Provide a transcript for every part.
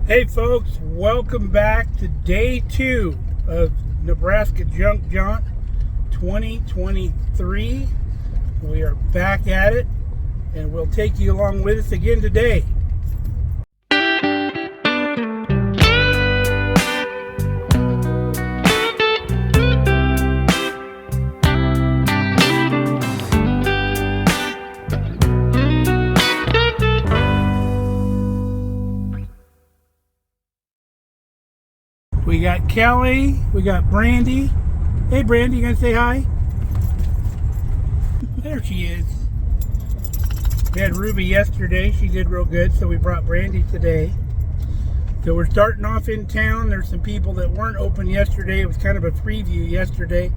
Hey folks, welcome back to day 2 of Nebraska Junk Jaunt 2023. We are back at it, and we'll take you along with us again today. We got Kelly, we got Brandy. Hey Brandy, you gonna say hi? There she is. We had Ruby yesterday, she did real good, so we brought Brandy today. So we're starting off in town. There's some people that weren't open yesterday. It was kind of a preview yesterday.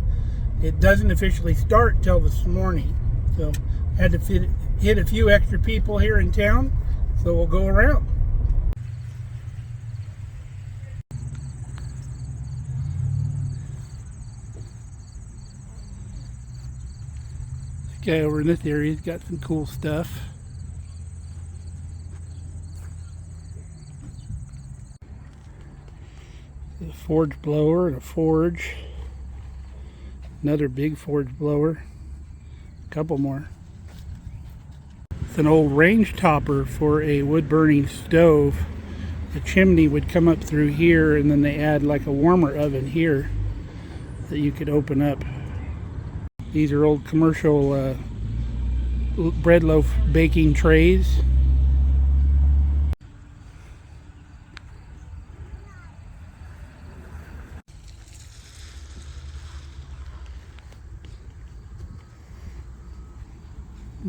It doesn't officially start till this morning. So had to hit a few extra people here in town, so we'll go around. Guy over in this area's got some cool stuff. A forge blower and a forge. Another big forge blower. A couple more. It's an old range topper for a wood burning stove. The chimney would come up through here, and then they add like a warmer oven here that you could open up. These are old commercial bread loaf baking trays.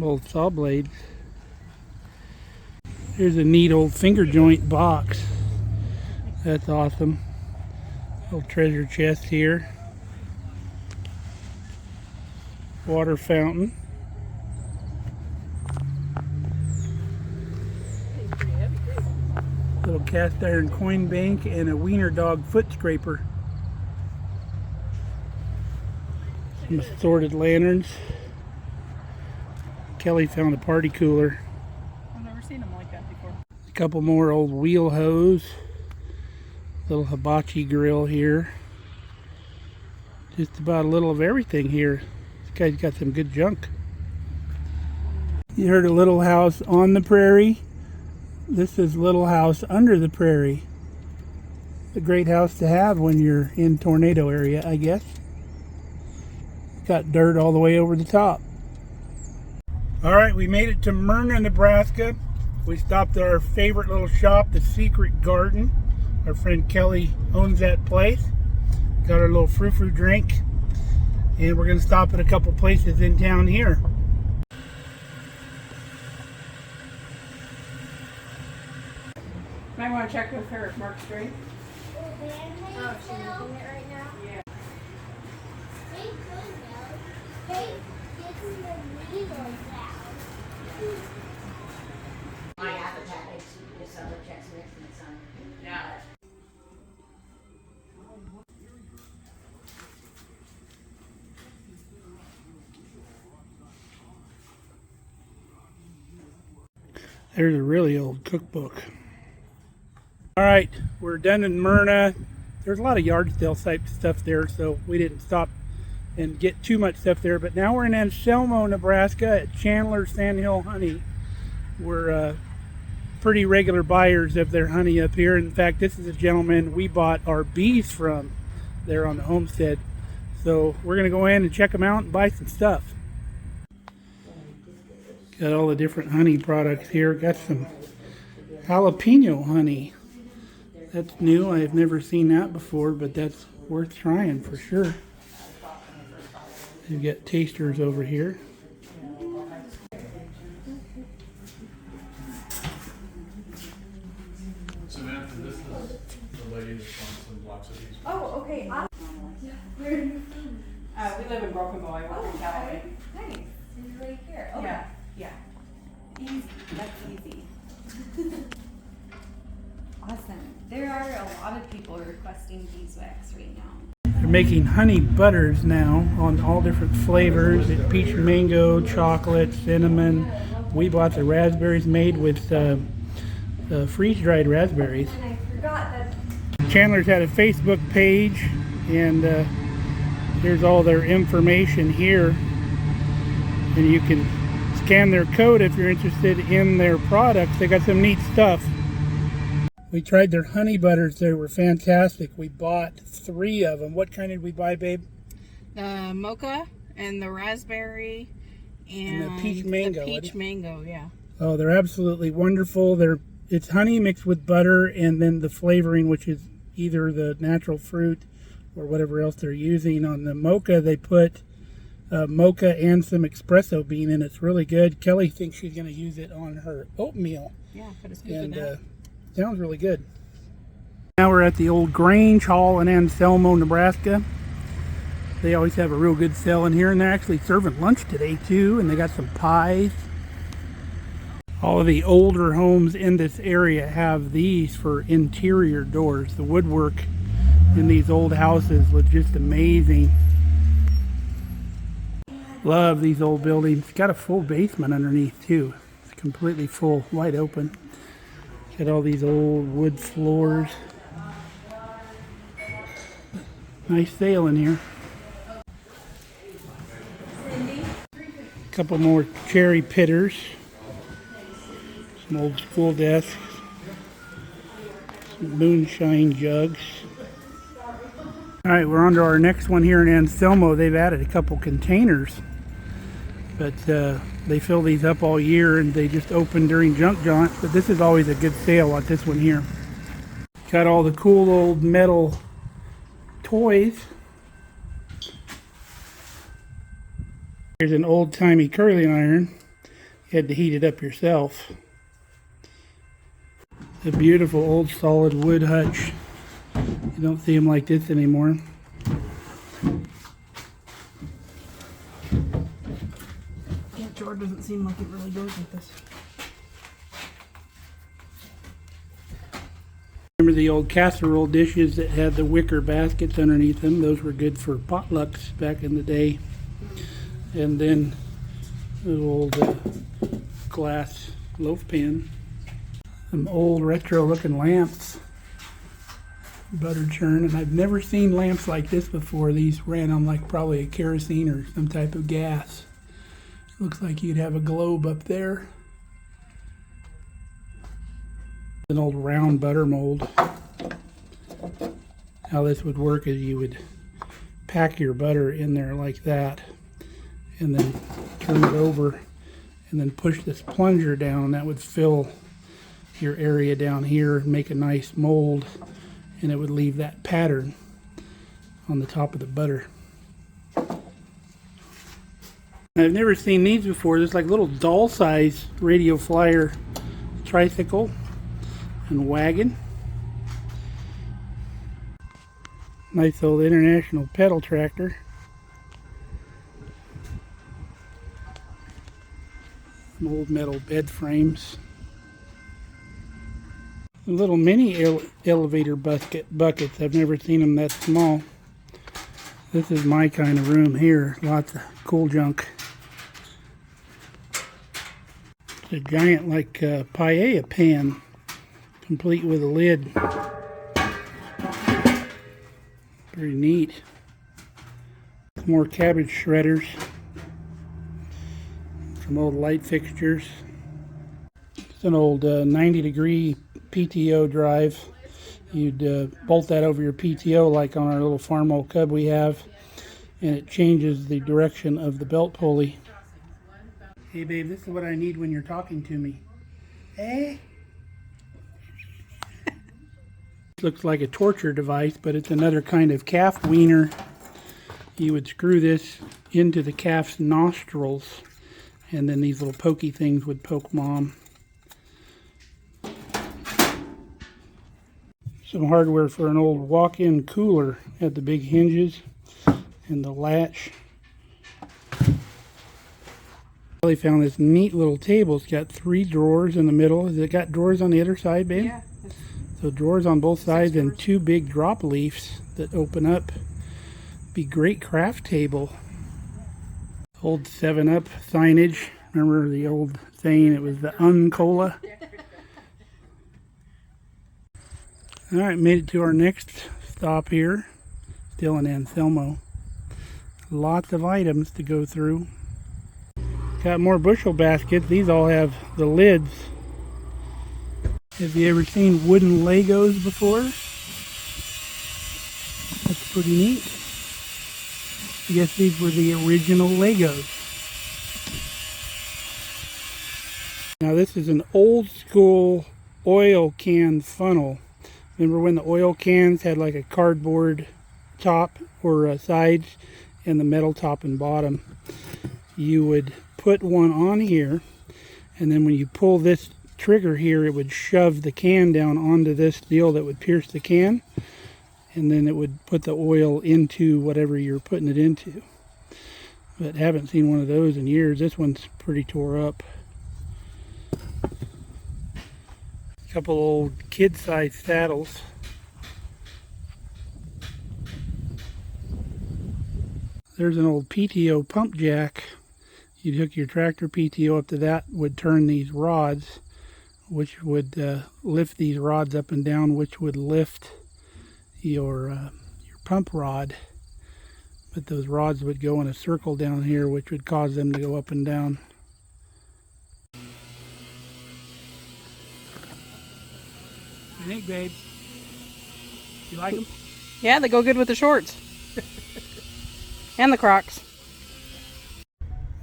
Old saw blades. Here's a neat old finger joint box. That's awesome. Little treasure chest here. Water fountain. Little cast iron coin bank and a wiener dog foot scraper. Some assorted lanterns. Kelly found a party cooler. I've never seen them like that before. A couple more old wheel hose. Little hibachi grill here. Just about a little of everything here. Guy's got some good junk. You heard a little house on the prairie. This is Little House Under the Prairie. A great house to have when you're in tornado area, I guess. Got dirt all the way over the top. Alright, we made it to Merna, Nebraska. We stopped at our favorite little shop, the Secret Garden. Our friend Kelly owns that place. Got our little frou-frou drink. And we're going to stop at a couple places in town here. Might want to check with her if Mark's straight. Oh, she's using it right now? Yeah. They could though. They getting the needles out. I have a package, just other checks mixed and some. Yeah. There's a really old cookbook. Alright, we're done in Merna. There's a lot of yard sale type stuff there, so we didn't stop and get too much stuff there. But now we're in Anselmo, Nebraska at Chandler, Sandhill Honey. We're pretty regular buyers of their honey up here. In fact, this is a gentleman we bought our bees from there on the homestead. So we're going to go in and check them out and buy some stuff. Got all the different honey products here. Got some jalapeno honey. That's new. I've never seen that before, but that's worth trying for sure. You've got tasters over here. Samantha, this is the lady that wants some blocks of these. Oh, okay. We live in Broken Bow. I work in Callaway. Nice. You're right here. Okay. Yeah. Yeah. Easy. That's easy. Awesome. There are a lot of people requesting beeswax right now. They're making honey butters now on all different flavors. It's peach mango, chocolate, cinnamon. We bought the raspberries made with freeze-dried raspberries. forgot that. Chandler's had a Facebook page, and here's all their information here. And you can scan their code if you're interested in their products. They got some neat stuff. We tried their honey butters. They were fantastic. We bought 3 of them. What kind did we buy, babe? The mocha and the raspberry and the peach mango. The peach mango, yeah. Oh, they're absolutely wonderful. It's honey mixed with butter, and then the flavoring, which is either the natural fruit or whatever else they're using. On the mocha, they put mocha and some espresso bean in. It's really good. Kelly thinks she's going to use it on her oatmeal. Yeah, put a scoop in And that. sounds really good. Now we're at the old Grange Hall in Anselmo, Nebraska. They always have a real good sale in here, and they're actually serving lunch today too, and they got some pies. All of the older homes in this area have these for interior doors. The woodwork in these old houses was just amazing. Love these old buildings. Got a full basement underneath too. It's completely full, wide open. Got all these old wood floors. Nice sale in here. A couple more cherry pitters. Some old school desks. Some moonshine jugs. Alright, we're on to our next one here in Anselmo. They've added a couple containers. But they fill these up all year, and they just open during Jaunt. But this is always a good sale on this one here. Got all the cool old metal toys. Here's an old-timey curling iron. You had to heat it up yourself. A beautiful old solid wood hutch. You don't see them like this anymore. That jar doesn't seem like it really goes with this. Remember the old casserole dishes that had the wicker baskets underneath them? Those were good for potlucks back in the day. And then the old glass loaf pan. Some old retro looking lamps. Butter churn, and I've never seen lamps like this before. These ran on like probably a kerosene or some type of gas. Looks like you'd have a globe up there. An old round butter mold. How this would work is you would pack your butter in there like that, and then turn it over, and then push this plunger down. That would fill your area down here, make a nice mold, and it would leave that pattern on the top of the butter. I've never seen these before. There's like little doll size radio flyer tricycle and wagon. Nice old International pedal tractor. Some old metal bed frames. Little mini elevator buckets. I've never seen them that small. This is my kind of room here. Lots of cool junk. It's a giant like paella pan, complete with a lid. Pretty neat. More cabbage shredders. Some old light fixtures. It's an old 90-degree PTO drive. You'd bolt that over your PTO like on our little Farmall Cub we have, and it changes the direction of the belt pulley. Hey babe, this is what I need when you're talking to me. Hey? Looks like a torture device, but it's another kind of calf weaner. You would screw this into the calf's nostrils, and then these little pokey things would poke mom. Some hardware for an old walk-in cooler. Had the big hinges and the latch. Really found this neat little table. It's got 3 drawers in the middle. Has it got drawers on the other side, babe? Yeah. So drawers on both sides and 2 big drop leaves that open up. Be great craft table. Old 7-Up signage. Remember the old saying, it was the Uncola? All right, made it to our next stop here. Still in Anselmo. Lots of items to go through. Got more bushel baskets. These all have the lids. Have you ever seen wooden Legos before? That's pretty neat. I guess these were the original Legos. Now this is an old school oil can funnel. Remember when the oil cans had like a cardboard top or sides and the metal top and bottom? You would put one on here, and then when you pull this trigger here, it would shove the can down onto this deal that would pierce the can, and then it would put the oil into whatever you're putting it into. But haven't seen one of those in years. This one's pretty tore up. A couple old kid-sized saddles. There's an old PTO pump jack. You'd hook your tractor PTO up to that, would turn these rods, which would lift these rods up and down, which would lift your pump rod. But those rods would go in a circle down here, which would cause them to go up and down. What do you think, babe? You like them? Yeah, they go good with the shorts. And the Crocs.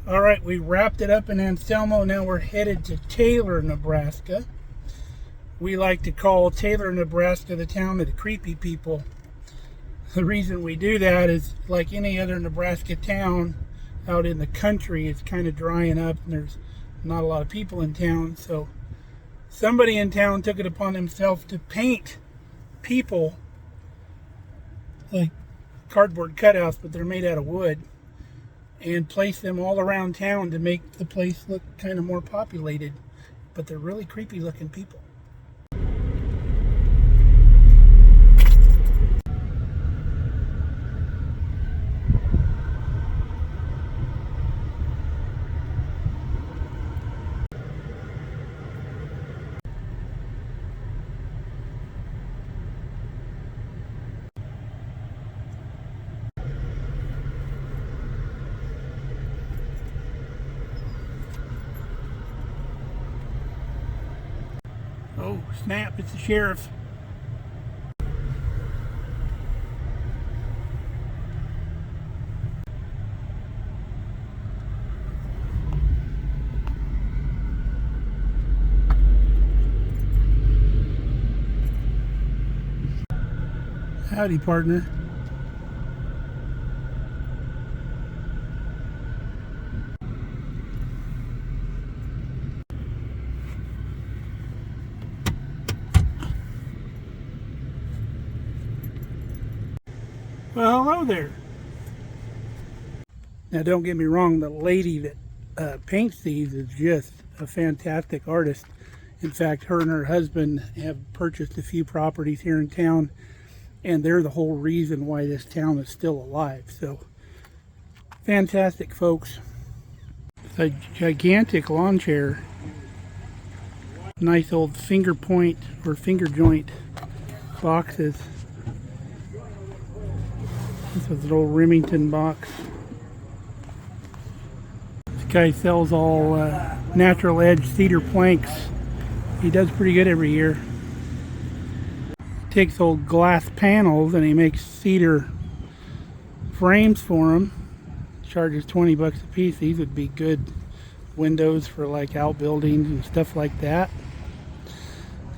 All right, we wrapped it up in Anselmo. Now we're headed to Taylor, Nebraska. We like to call Taylor, Nebraska the town of the creepy people. The reason we do that is, like any other Nebraska town out in the country, it's kind of drying up and there's not a lot of people in town. So somebody in town took it upon themselves to paint people like cardboard cutouts, but they're made out of wood, and place them all around town to make the place look kind of more populated. But they're really creepy looking people. Oh, snap, it's the sheriff. Howdy, partner. Well, hello there. Now, don't get me wrong, the lady that paints these is just a fantastic artist. In fact, her and her husband have purchased a few properties here in town, and they're the whole reason why this town is still alive. So, fantastic folks. It's a gigantic lawn chair. Nice old finger point or finger joint boxes. This is an old Remington box. This guy sells all natural edge cedar planks. He does pretty good every year. He takes old glass panels and he makes cedar frames for them. Charges 20 bucks a piece. These would be good windows for like outbuildings and stuff like that.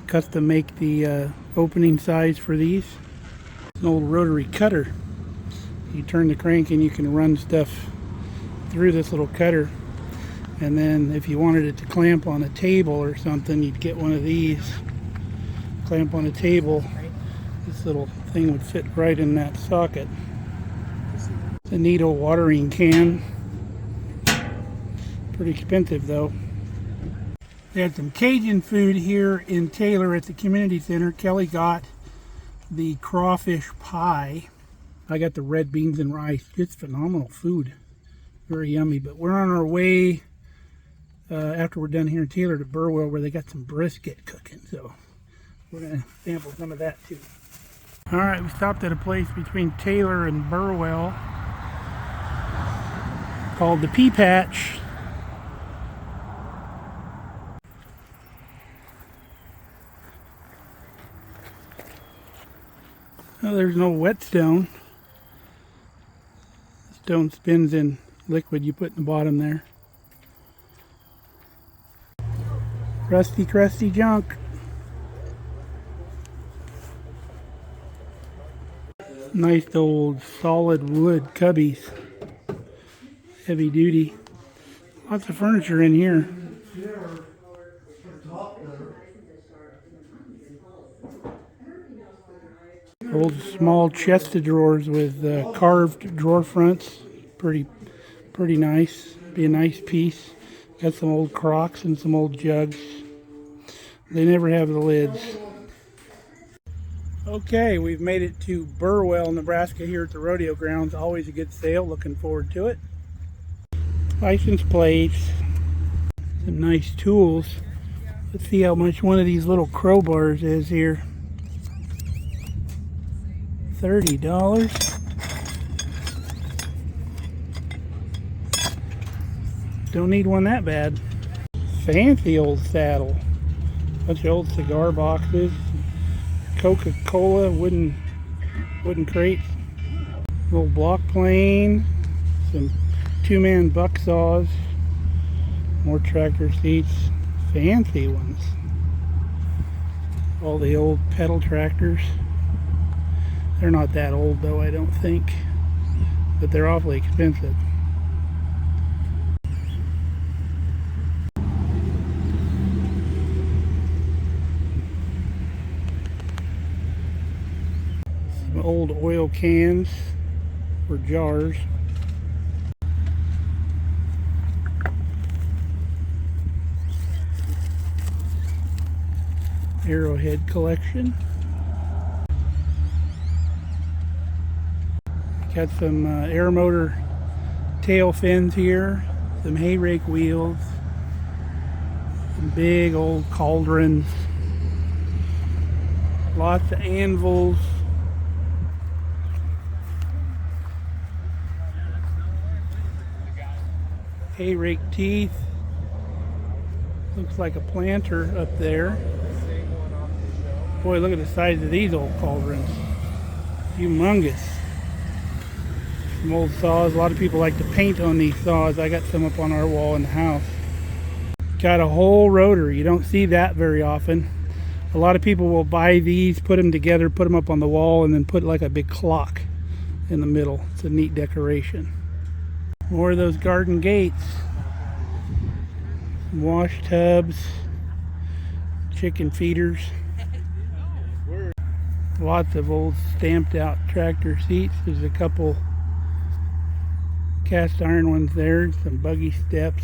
Custom make the opening size for these. It's an old rotary cutter. You turn the crank and you can run stuff through this little cutter. And then if you wanted it to clamp on a table or something, you'd get one of these. Clamp on a table. This little thing would fit right in that socket. It's a neat old watering can. Pretty expensive though. They had some Cajun food here in Taylor at the community center. Kelly got the crawfish pie. I got the red beans and rice. Just phenomenal food. Very yummy. But we're on our way, after we're done here in Taylor, to Burwell, where they got some brisket cooking. So We're gonna sample some of that too. All right, we stopped at a place between Taylor and Burwell called the Pea Patch. Oh, there's no whetstone. The stone spins in liquid you put in the bottom there. Rusty, crusty junk. Nice old solid wood cubbies. Heavy duty. Lots of furniture in here. Old small chest of drawers with carved drawer fronts. Pretty nice. Be a nice piece. Got some old crocks and some old jugs. They never have the lids. Okay, we've made it to Burwell, Nebraska here at the rodeo grounds. Always a good sale. Looking forward to it. License plates. Some nice tools. Let's see how much one of these little crowbars is here. $30. Don't need one that bad. Fancy old saddle. Bunch of old cigar boxes. Coca-Cola wooden crates. Little block plane. Some two-man buck saws. More tractor seats. Fancy ones. All the old pedal tractors. They're not that old though, I don't think. But they're awfully expensive. Some old oil cans or jars. Arrowhead collection. Got some air motor tail fins here, some hay rake wheels, some big old cauldrons, lots of anvils, hay rake teeth, looks like a planter up there. Boy, look at the size of these old cauldrons, humongous. Some old saws. A lot of people like to paint on these saws. I got some up on our wall in the house. Got a whole rotor. You don't see that very often. A lot of people will buy these, put them together, put them up on the wall, and then put like a big clock in the middle. It's a neat decoration. More of those garden gates. Wash tubs. Chicken feeders. Lots of old stamped out tractor seats. There's a couple cast iron ones there, some buggy steps.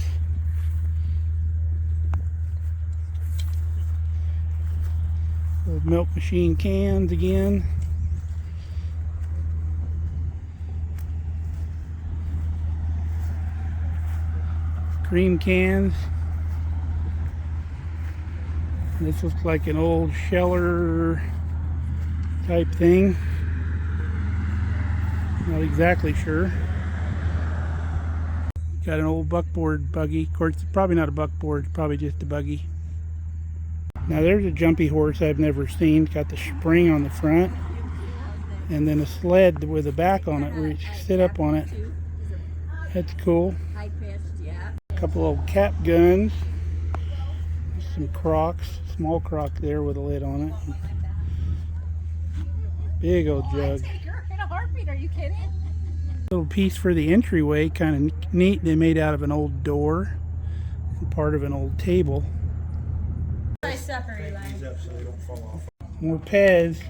Old milk machine cans again. Cream cans. This looks like an old sheller type thing. Not exactly sure. Got an old buckboard buggy. Of course, it's probably not a buckboard, it's probably just a buggy. Now there's a jumpy horse I've never seen. It's got the spring on the front and then a sled with a back on it where you sit up on it. That's cool. A couple old cap guns. Some crocks. Small crock there with a lid on it. Big old jug. In a heartbeat, are you kidding? Little piece for the entryway, kind of neat. They made out of an old door and part of an old table. More Pez.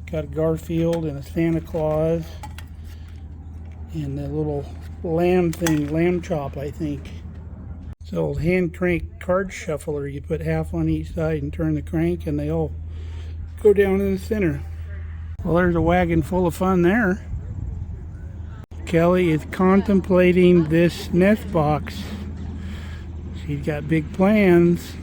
Got a Garfield and a Santa Claus and a little lamb thing, lamb chop, I think. It's an old hand crank card shuffler. You put half on each side and turn the crank and they all go down in the center. Well, there's a wagon full of fun there. Kelly is contemplating this nest box. She's got big plans.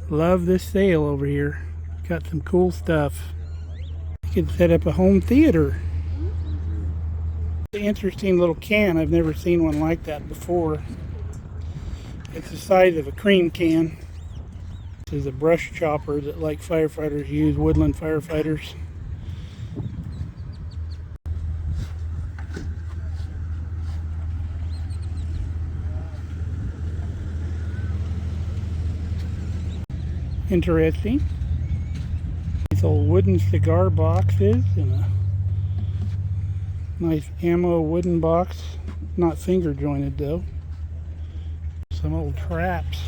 Love this sale over here. Got some cool stuff. You can set up a home theater. Interesting little can. I've never seen one like that before. It's the size of a cream can. This is a brush chopper that like firefighters use, woodland firefighters. Interesting. These old wooden cigar boxes and a nice ammo wooden box. Not finger jointed though. Some old traps.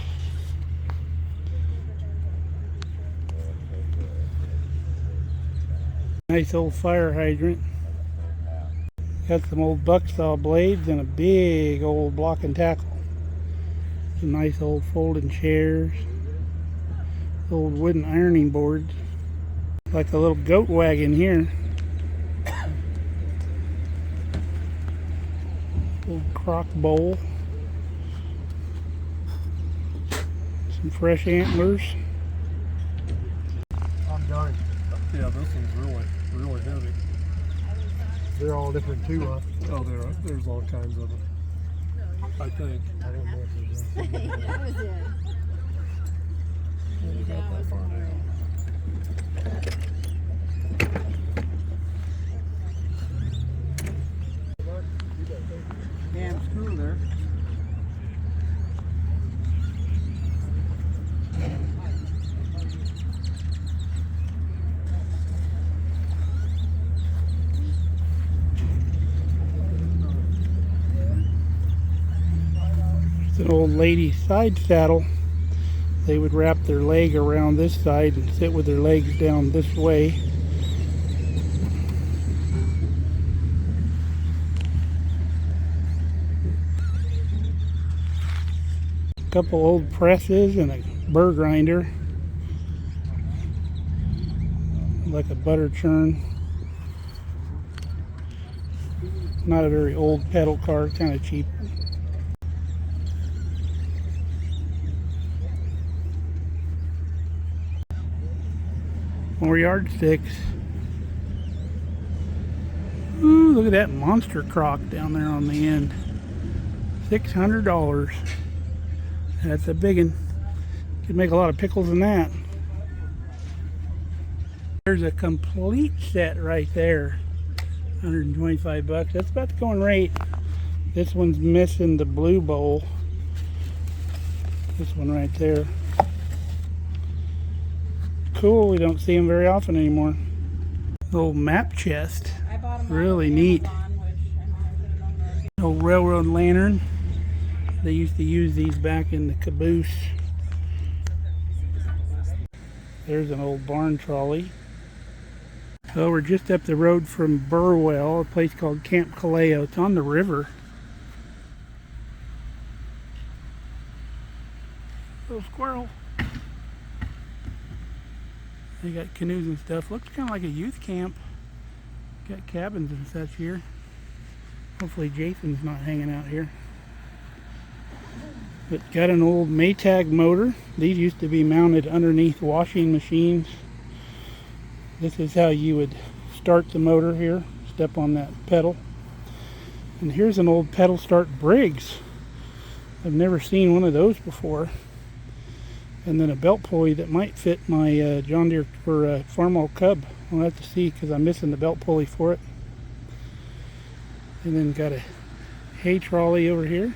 Nice old fire hydrant. Got some old bucksaw blades and a big old block and tackle. Some nice old folding chairs. Old wooden ironing boards. Like a little goat wagon here. Old crock bowl. Some fresh antlers. I'm done. Yeah, this one's really heavy. They're all different too, huh? Oh, there's all kinds of them. I think. I don't know if there's anything. That was it. We got that far now. Damn screw there. It's an old lady's side saddle. They would wrap their leg around this side and sit with their legs down this way. A couple old presses and a burr grinder. Like a butter churn. Not a very old pedal car, kind of cheap. More yardsticks. Ooh, look at that monster crock down there on the end. $600. That's a big one. Could make a lot of pickles in that. There's a complete set right there. 125 bucks. That's about the going rate. This one's missing the blue bowl. This one right there. Cool, we don't see them very often anymore. Little map chest. I bought them Really neat. Old railroad lantern. They used to use these back in the caboose. There's an old barn trolley. So we're just up the road from Burwell, a place called Camp Kaleo. It's on the river. Little squirrel. They got canoes and stuff. Looks kind of like a youth camp. Got cabins and such here. Hopefully Jason's not hanging out here. But got an old Maytag motor. These used to be mounted underneath washing machines. This is how you would start the motor here. Step on that pedal. And here's an old pedal start Briggs. I've never seen one of those before. And then a belt pulley that might fit my John Deere or Farmall Cub. I'll have to see because I'm missing the belt pulley for it. And then got a hay trolley over here.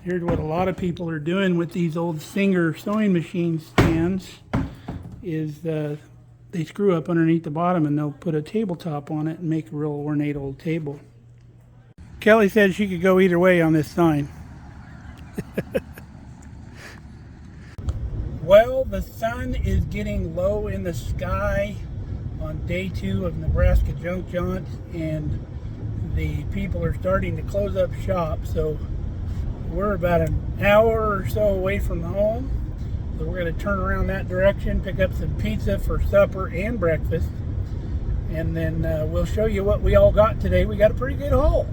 Here's what a lot of people are doing with these old Singer sewing machine stands is they screw up underneath the bottom and they'll put a tabletop on it and make a real ornate old table. Kelly said she could go either way on this sign. Well, the sun is getting low in the sky on day 2 of Nebraska Jaunt, and the people are starting to close up shop, so we're about an hour or so away from home. So we're going to turn around that direction, pick up some pizza for supper and breakfast, and then we'll show you what we all got today. We got a pretty good haul.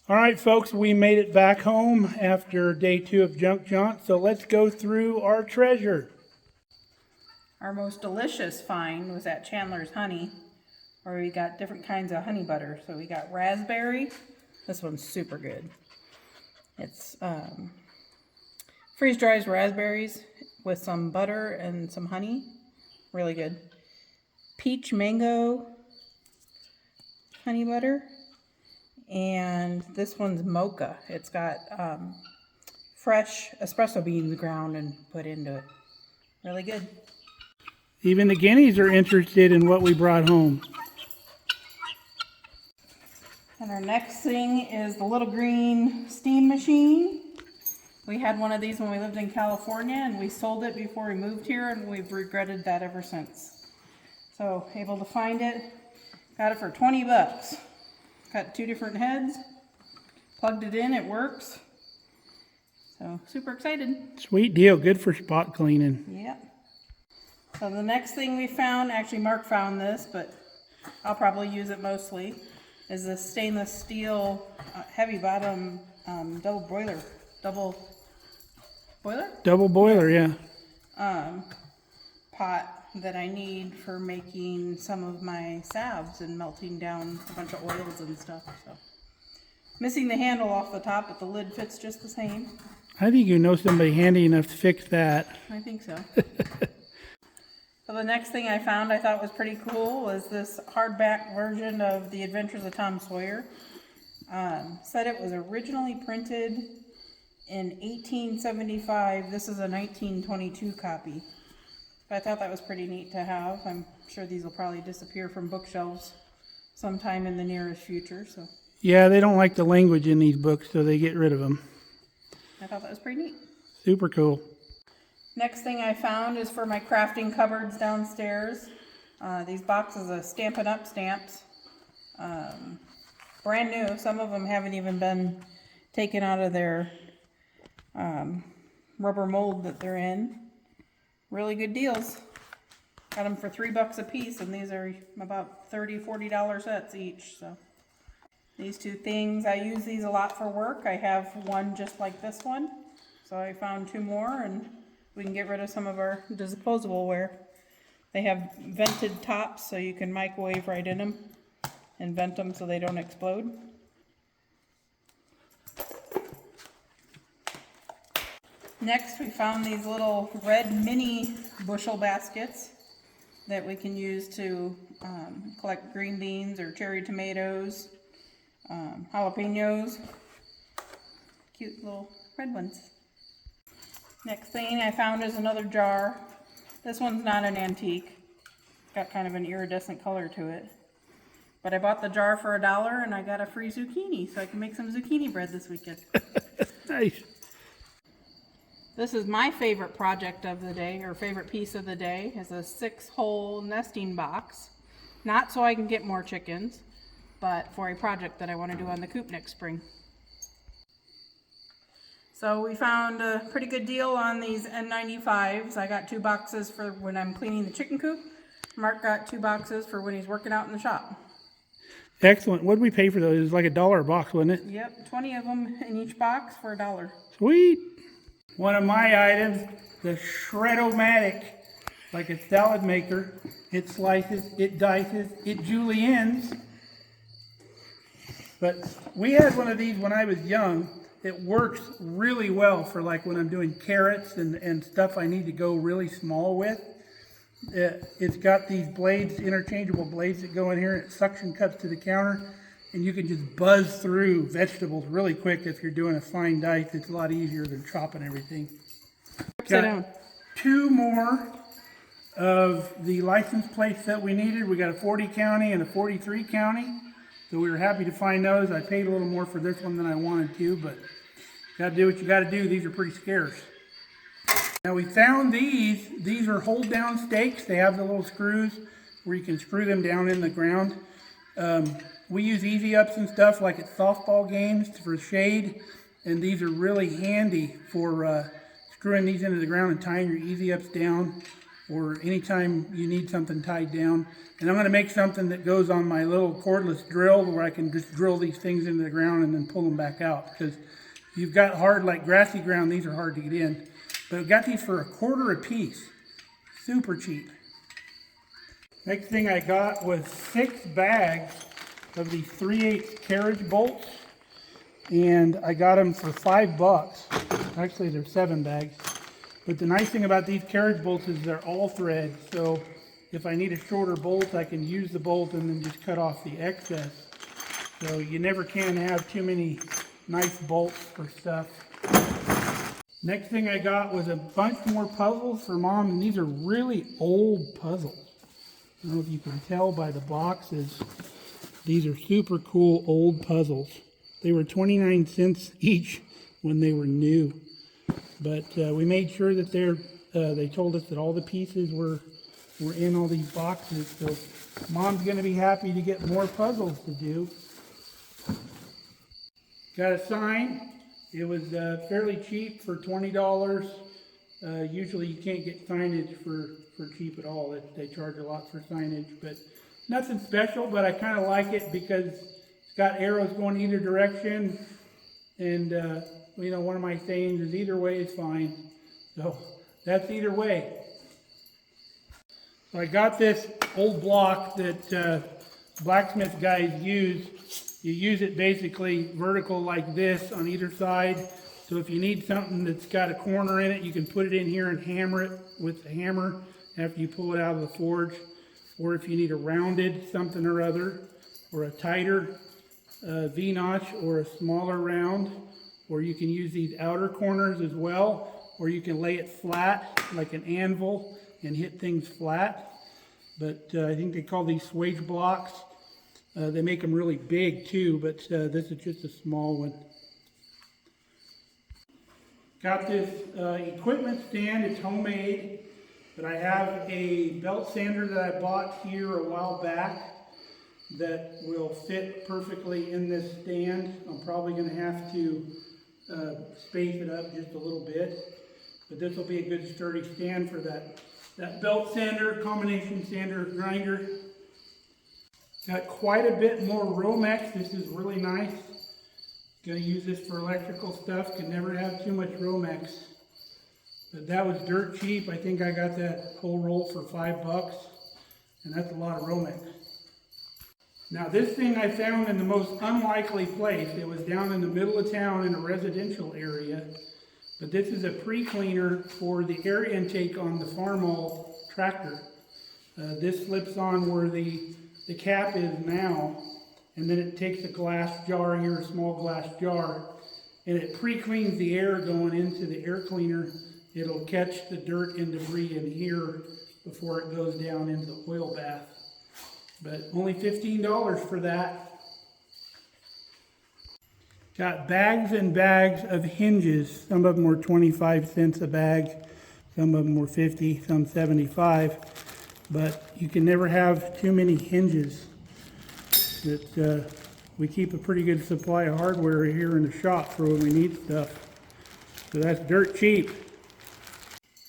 All right, folks, we made it back home after day 2 of Junk Jaunt, so let's go through our treasure. Our most delicious find was at Chandler's Honey, where we got different kinds of honey butter. So we got raspberry. This one's super good. It's freeze dries raspberries with some butter and some honey. Really good. Peach mango honey butter. And this one's mocha. It's got fresh espresso beans ground and put into it. Really good. Even the guineas are interested in what we brought home. And our next thing is the little green steam machine. We had one of these when we lived in California, and we sold it before we moved here, and we've regretted that ever since. So, able to find it. Got it for 20 bucks. Got 2 different heads. Plugged it in, it works. So, super excited. Sweet deal, good for spot cleaning. Yep. So the next thing we found, actually Mark found this, but I'll probably use it mostly, is this stainless steel heavy bottom double boiler, yeah. Pot that I need for making some of my salves and melting down a bunch of oils and stuff. So missing the handle off the top, but the lid fits just the same. I think you know somebody handy enough to fix that. I think so. So the next thing I found I thought was pretty cool was this hardback version of The Adventures of Tom Sawyer. Said it was originally printed in 1875. This is a 1922 copy. But I thought that was pretty neat to have. I'm sure these will probably disappear from bookshelves sometime in the nearest future. So yeah, they don't like the language in these books, so they get rid of them. I thought that was pretty neat. Super cool. Next thing I found is for my crafting cupboards downstairs. These boxes of Stampin' Up! Stamps. Brand new. Some of them haven't even been taken out of their rubber mold that they're in. Really good deals. Got them for $3 a piece, and these are about $30–40 sets each. So these 2 things, I use these a lot for work. I have one just like this one, so I found 2 more, and we can get rid of some of our disposable ware. They have vented tops, so you can microwave right in them and vent them so they don't explode. Next, we found these little red mini bushel baskets that we can use to collect green beans or cherry tomatoes, jalapenos. Cute little red ones. Next thing I found is another jar. This one's not an antique. Got kind of an iridescent color to it. But I bought the jar for $1 and I got a free zucchini, so I can make some zucchini bread this weekend. Nice. This is my favorite project of the day, or favorite piece of the day, is a 6-hole nesting box. Not so I can get more chickens, but for a project that I want to do on the coop next spring. So we found a pretty good deal on these N95s. I got 2 boxes for when I'm cleaning the chicken coop. Mark got 2 boxes for when he's working out in the shop. Excellent. What did we pay for those? It was like $1 a box, wasn't it? Yep, 20 of them in each box for $1. Sweet. One of my items, the Shred-O-Matic, like a salad maker. It slices, it dices, it juliennes. But we had one of these when I was young. It works really well for like when I'm doing carrots and stuff I need to go really small with. It's got these blades, interchangeable blades that go in here, and it suction cups to the counter, and you can just buzz through vegetables really quick if you're doing a fine dice. It's a lot easier than chopping everything. Sit down. 2 more of the license plates that we needed. We got a 40 county and a 43 county, so we were happy to find those. I paid a little more for this one than I wanted to, but got to do what you got to do. These are pretty scarce. Now we found these. These are hold down stakes. They have the little screws where you can screw them down in the ground. We use easy ups and stuff like at softball games for shade, and these are really handy for screwing these into the ground and tying your easy ups down. or anytime you need something tied down. And I'm going to make something that goes on my little cordless drill where I can just drill these things into the ground and then pull them back out. Because you've got hard, like grassy ground, these are hard to get in. But I've got these for $1 a piece. Super cheap. Next thing I got was 6 bags of these 3/8 carriage bolts. And I got them for $5. Actually, they're 7 bags. But the nice thing about these carriage bolts is they're all thread. So if I need a shorter bolt, I can use the bolt and then just cut off the excess. So you never can have too many nice bolts for stuff. Next thing I got was a bunch more puzzles for Mom, and these are really old puzzles. I don't know if you can tell by the boxes. These are super cool old puzzles. They were 29 cents each when they were new. But we made sure that they told us that all the pieces were in all these boxes. So Mom's going to be happy to get more puzzles to do. Got a sign. It was fairly cheap for $20. Usually you can't get signage for cheap at all. They charge a lot for signage, but nothing special. But I kind of like it because it's got arrows going either direction, and you know, one of my sayings is either way is fine. So that's either way. So I got this old block that blacksmith guys use. You use it basically vertical like this on either side. So if you need something that's got a corner in it, you can put it in here and hammer it with the hammer after you pull it out of the forge. Or if you need a rounded something or other, or a tighter V-notch or a smaller round, or you can use these outer corners as well, or you can lay it flat like an anvil and hit things flat. But I think they call these swage blocks. They make them really big too, but this is just a small one. Got this equipment stand. It's homemade, but I have a belt sander that I bought here a while back that will fit perfectly in this stand. I'm probably going to have to space it up just a little bit, but this will be a good sturdy stand for that belt sander, combination sander, grinder. Got quite a bit more Romex. This is really nice. Gonna use this for electrical stuff. Can never have too much Romex. But that was dirt cheap. I think I got that whole roll for $5, and that's a lot of Romex. Now this thing I found in the most unlikely place. It was down in the middle of town in a residential area. But this is a pre-cleaner for the air intake on the Farmall tractor. This slips on where the cap is now, and then it takes a glass jar here, a small glass jar, and it pre-cleans the air going into the air cleaner. It'll catch the dirt and debris in here before it goes down into the oil bath. But only $15 for that. Got bags and bags of hinges. Some of them were 25 cents a bag. Some of them were 50, some 75. But you can never have too many hinges. We keep a pretty good supply of hardware here in the shop for when we need stuff. So that's dirt cheap.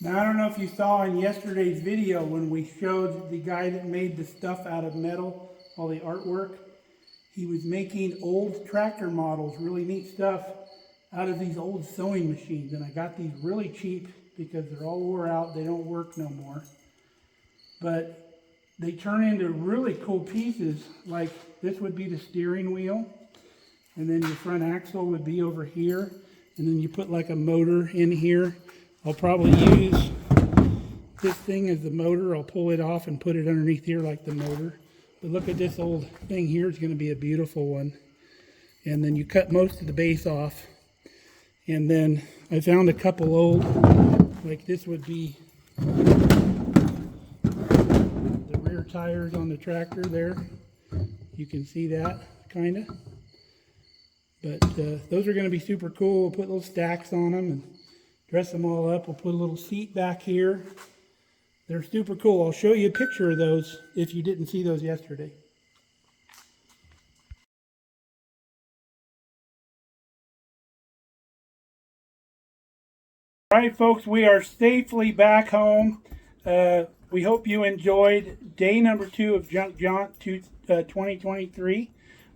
Now I don't know if you saw in yesterday's video when we showed the guy that made the stuff out of metal, all the artwork. He was making old tractor models, really neat stuff, out of these old sewing machines. And I got these really cheap because they're all wore out. They don't work no more. But they turn into really cool pieces. Like this would be the steering wheel, and then your front axle would be over here, and then you put like a motor in here. I'll probably use this thing as the motor. I'll pull it off and put it underneath here like the motor. But look at this old thing here. It's going to be a beautiful one. And then you cut most of the base off. And then I found a couple old, like this would be the rear tires on the tractor there. You can see that, kind of. But those are going to be super cool. We'll put little stacks on them and dress them all up. We'll put a little seat back here. They're super cool. I'll show you a picture of those if you didn't see those yesterday. All right, folks, we are safely back home. we hope you enjoyed day number 2 of Jaunt 2023.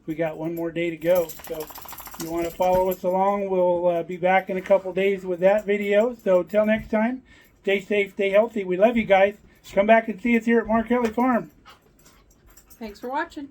We got one more day to go. So if you want to follow us along, we'll be back in a couple days with that video. So till next time, stay safe, stay healthy. We love you guys. Come back and see us here at Markelly Farm. Thanks for watching.